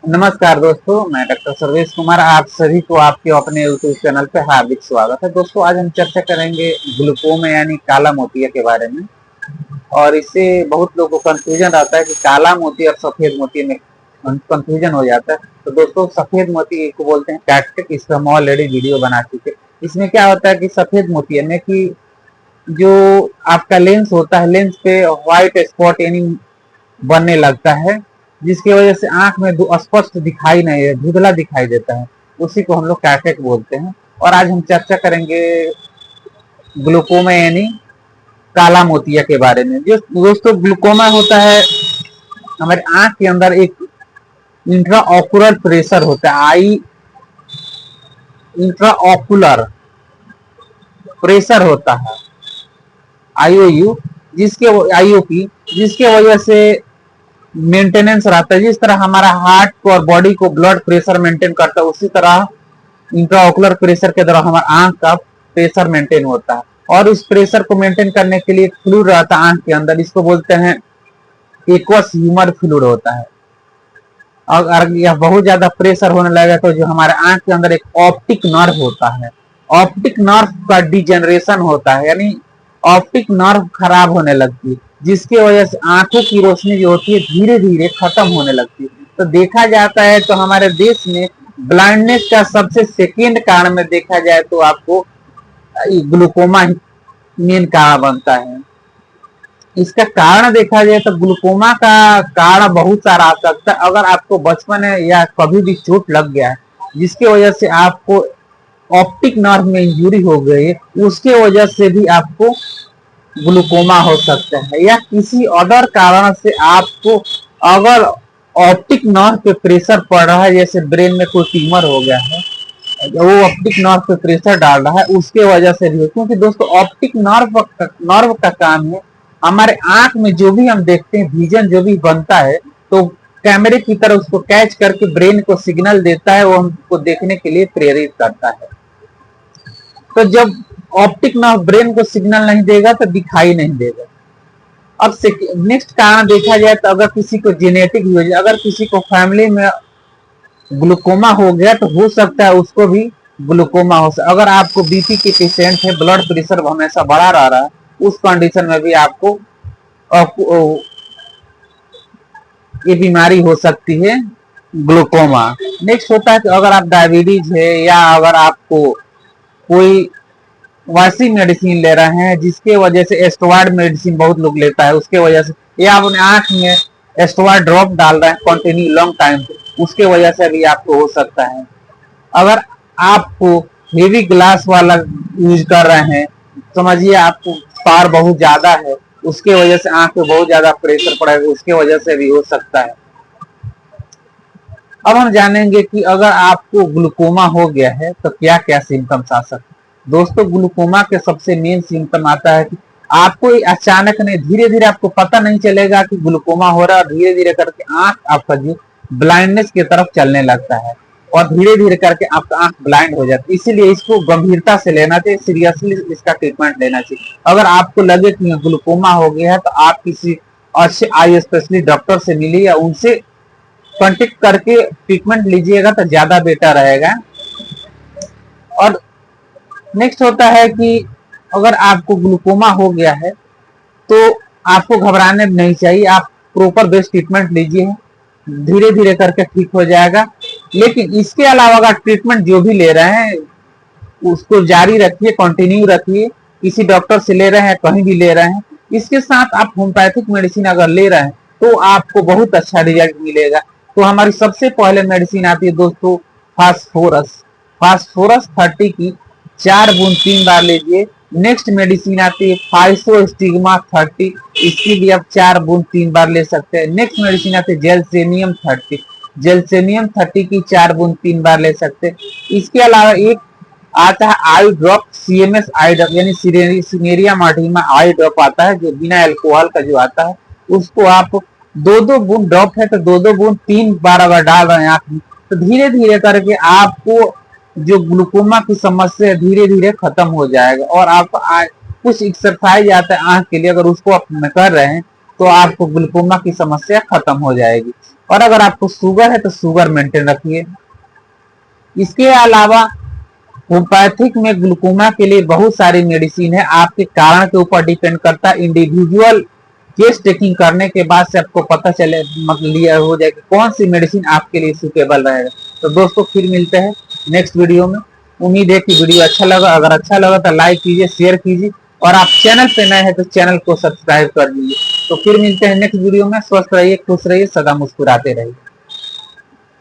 नमस्कार दोस्तों, मैं डॉक्टर सर्वेश कुमार। आप सभी को आपके अपने यूट्यूब चैनल पे हार्दिक स्वागत है। दोस्तों, आज हम चर्चा करेंगे ग्लूकोमा यानी काला मोतिया के बारे में। और इससे बहुत लोगों को कंफ्यूजन रहता है कि काला मोती और सफेद मोती में कंफ्यूजन हो जाता है। तो दोस्तों, सफेद मोती को बोलते हैं कैटरेक्ट। इस पर हम ऑलरेडी वीडियो बना चुके। इसमें क्या होता है कि सफेद मोतिया में कि जो आपका लेंस होता है, लेंस पे व्हाइट स्पॉट यानी बनने लगता है, जिसकी वजह से आंख में स्पष्ट दिखाई नहीं है, धुंधला दिखाई देता है। उसी को हम लोग कैटरेक्ट बोलते हैं। और आज हम चर्चा करेंगे ग्लूकोमा यानी काला मोतिया के बारे में। जो दोस्तों ग्लूकोमा होता है, हमारे आंख के अंदर एक इंट्राओकुलर प्रेशर होता है, इंट्राओकुलर प्रेशर होता है, आईओयू, आईओपी, जिसके वजह से मेंटेनेंस रहता है। जिस तरह हमारा हार्ट को और बॉडी को ब्लड प्रेशर मेंटेन करता है, उसी तरह इंट्राओकुलर प्रेशर के द्वारा हमारा आंख का प्रेशर मेंटेन होता है। और इस प्रेशर को मेंटेन करने के लिए फ्लूइड रहता है आंख के अंदर, इसको बोलते हैं एक्वस ह्यूमर फ्लूइड होता है। अगर यह बहुत ज्यादा प्रेशर होने लगे तो जो हमारे आंख के अंदर एक ऑप्टिक नर्व होता है, ऑप्टिक नर्व का डिजेनरेशन होता है, यानी ऑप्टिक नर्व खराब होने लगती है, जिसकी वजह से आंखों की रोशनी जो होती है धीरे धीरे खत्म होने लगती है। तो देखा जाता है तो हमारे देश में ब्लाइंडनेस का सबसे सेकेंड कारण में देखा जाए तो आपको ग्लूकोमा मेन कारण बनता है। इसका कारण देखा जाए तो ग्लूकोमा का कारण बहुत सारा आ सकता है। अगर आपको बचपन में या कभी भी चोट लग गया है, जिसकी वजह से आपको ऑप्टिक नर्व में इंजुरी हो गई है, उसके वजह से भी आपको ग्लूकोमा हो सकता है। या किसी अदर कारण से आपको अगर ऑप्टिक नर्व पे प्रेशर पड़ रहा है, जैसे ब्रेन में कोई ट्यूमर हो गया है, वो ऑप्टिक नर्व पे प्रेशर डाल रहा है, उसके वजह से भी हो। क्योंकि दोस्तों ऑप्टिक नर्व का काम है, हमारे आंख में जो भी हम देखते हैं, विजन जो भी बनता है, तो कैमरे की तरह उसको कैच करके ब्रेन को सिग्नल देता है, वो हमको देखने के लिए प्रेरित करता है। तो जब ऑप्टिक नर्व ब्रेन को सिग्नल नहीं देगा तो दिखाई नहीं देगा। अब नेक्स्ट कारण देखा जाए तो अगर किसी को जेनेटिक हो जाए, अगर किसी को फैमिली में ग्लूकोमा हो गया तो हो सकता है उसको भी ग्लूकोमा हो सकता है। अगर आपको बीपी के पेशेंट है, ब्लड प्रेशर हमेशा बढ़ा रहा है, उस कंडीशन में भी आपको ये बीमारी हो सकती है, ग्लूकोमा। नेक्स्ट होता है कि अगर आप डायबिटीज है या अगर आपको कोई वैसी मेडिसिन ले रहे हैं जिसके वजह से स्टेरॉइड मेडिसिन बहुत लोग लेता है, उसके वजह से, या अपने आंख में स्टेरॉइड ड्रॉप डाल रहे हैं कंटिन्यू लॉन्ग टाइम, उसके वजह से भी आपको हो सकता है। अगर आपको हेवी ग्लास वाला यूज कर रहे हैं, समझिए आपको पावर बहुत ज्यादा है, उसके वजह से आंख पे बहुत ज्यादा प्रेशर पड़ेगा, उसके वजह से भी हो सकता है। अब हम जानेंगे कि अगर आपको ग्लूकोमा हो गया है तो क्या क्या सिम्टम्स आ सकते हैं। दोस्तों, ग्लूकोमा के सबसे मेन सिम्टम आता है कि आपको अचानक नहीं, धीरे धीरे आपको पता नहीं चलेगा कि ग्लूकोमा हो रहा है, धीरे धीरे करके आंख आपका जो ब्लाइंडनेस की तरफ चलने लगता है और धीरे धीरे करके आपका आंख ब्लाइंड हो जाती है। इसीलिए इसको गंभीरता से लेना चाहिए, सीरियसली इसका ट्रीटमेंट लेना चाहिए। अगर आपको लगे कि ग्लूकोमा हो गया है तो आप किसी अच्छे आई स्पेशलिस्ट डॉक्टर से मिलिए या उनसे कांटेक्ट करके ट्रीटमेंट लीजिएगा तो ज्यादा बेटर रहेगा। और नेक्स्ट होता है कि अगर आपको ग्लूकोमा हो गया है तो आपको घबराने नहीं चाहिए, आप प्रॉपर बेस्ट ट्रीटमेंट लीजिए, धीरे धीरे करके ठीक हो जाएगा। लेकिन इसके अलावा अगर ट्रीटमेंट जो भी ले रहे हैं उसको जारी रखिए, कंटिन्यू रखिए, किसी डॉक्टर से ले रहे हैं, कहीं भी ले रहे हैं। इसके साथ आप होम्योपैथिक मेडिसिन अगर ले रहे हैं तो आपको बहुत अच्छा रिजल्ट मिलेगा। तो हमारी सबसे पहले मेडिसिन आती है दोस्तों फास्फोरस। फास्फोरस 30 की 4 बूंद 3 बार लीजिए। नेक्स्ट मेडिसिन आती है फाइसोस्टिग्मा 30, इसकी भी आप 4 बूंद 3 बार ले सकते हैं। नेक्स्ट मेडिसिन आती है जेलसेनियम 30, जेलसेनियम 30 की 4 बूंद 3 बार ले सकते हैं। इसके अलावा एक आता है आई ड्रॉप, सीएमएस आई ड्रॉप यानी सिनेरिया मार्टिमा आई ड्रॉप आता है, जो बिना अल्कोहल का जो आता है, उसको आप 2-2 बूंद, ड्रॉप है तो 2-2 बूंद 3 बार अगर डाल रहे हैं आंख में, तो धीरे धीरे करके आपको जो ग्लूकोमा की समस्या धीरे धीरे खत्म हो जाएगा। और आप कुछ एक्सरसाइज आता है आंख के लिए, अगर उसको आप कर रहे हैं तो आपको ग्लूकोमा की समस्या खत्म हो जाएगी। और अगर आपको शुगर है तो शुगर मेंटेन रखिए। इसके अलावा होम्योपैथिक में ग्लूकोमा के लिए बहुत सारी मेडिसिन है, आपके कारण के ऊपर डिपेंड करता है। इंडिविजुअल केस टेकिंग करने के बाद से आपको पता चले मतलब हो जाए कि कौन सी मेडिसिन आपके लिए सुटेबल रहेगा। तो दोस्तों फिर मिलते हैं नेक्स्ट वीडियो में। उम्मीद है कि वीडियो अच्छा लगा, अगर अच्छा लगा तो लाइक कीजिए, शेयर कीजिए, और आप चैनल पे नए हैं तो चैनल को सब्सक्राइब कर लीजिए। तो फिर मिलते हैं नेक्स्ट वीडियो में। स्वस्थ रहिए, खुश रहिए, सदा मुस्कुराते रहिए।